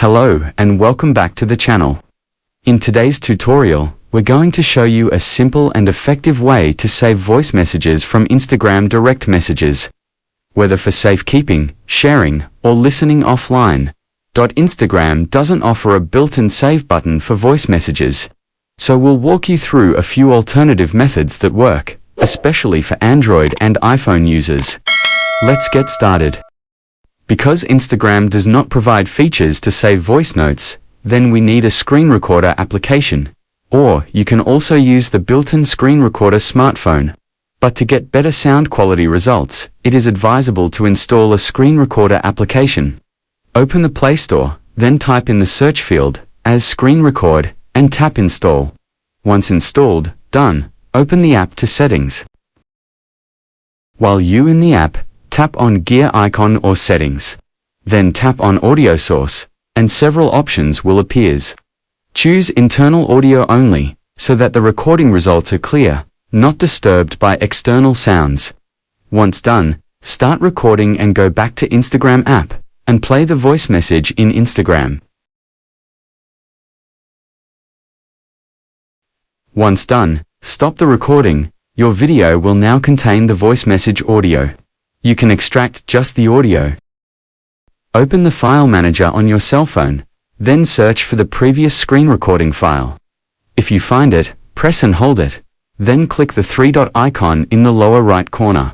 Hello and welcome back to the channel. In today's tutorial, we're going to show you a simple and effective way to save voice messages from Instagram direct messages. Whether for safekeeping, sharing, or listening offline, Instagram doesn't offer a built-in save button for voice messages. So we'll walk you through a few alternative methods that work, especially for Android and iPhone users. Let's get started. Because Instagram does not provide features to save voice notes, then we need a screen recorder application. Or you can also use the built-in screen recorder smartphone. But to get better sound quality results, it is advisable to install a screen recorder application. Open the Play Store, then type in the search field, as screen record, and tap install. Once installed, done, open the app to settings. While you in the app, tap on gear icon or settings. Then tap on audio source, and several options will appear. Choose internal audio only, so that the recording results are clear, not disturbed by external sounds. Once done, start recording and go back to Instagram app, and play the voice message in Instagram. Once done, stop the recording. Your video will now contain the voice message audio. You can extract just the audio. Open the file manager on your cell phone, then search for the previous screen recording file. If you find it, press and hold it. Then click the three-dot icon in the lower right corner.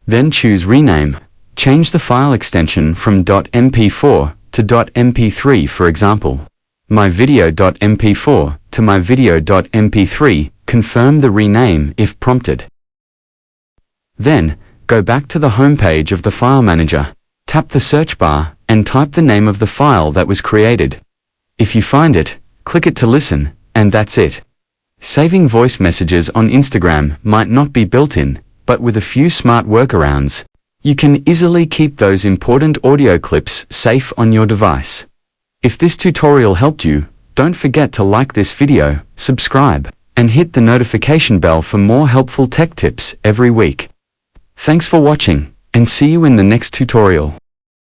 Then choose Rename. Change the file extension from .mp4 to .mp3, for example. myvideo.mp4 to myvideo.mp3. Confirm the rename if prompted. Then, go back to the home page of the file manager, tap the search bar, and type the name of the file that was created. If you find it, click it to listen, and that's it. Saving voice messages on Instagram might not be built-in, but with a few smart workarounds, you can easily keep those important audio clips safe on your device. If this tutorial helped you, don't forget to like this video, subscribe, and hit the notification bell for more helpful tech tips every week. Thanks for watching, and see you in the next tutorial.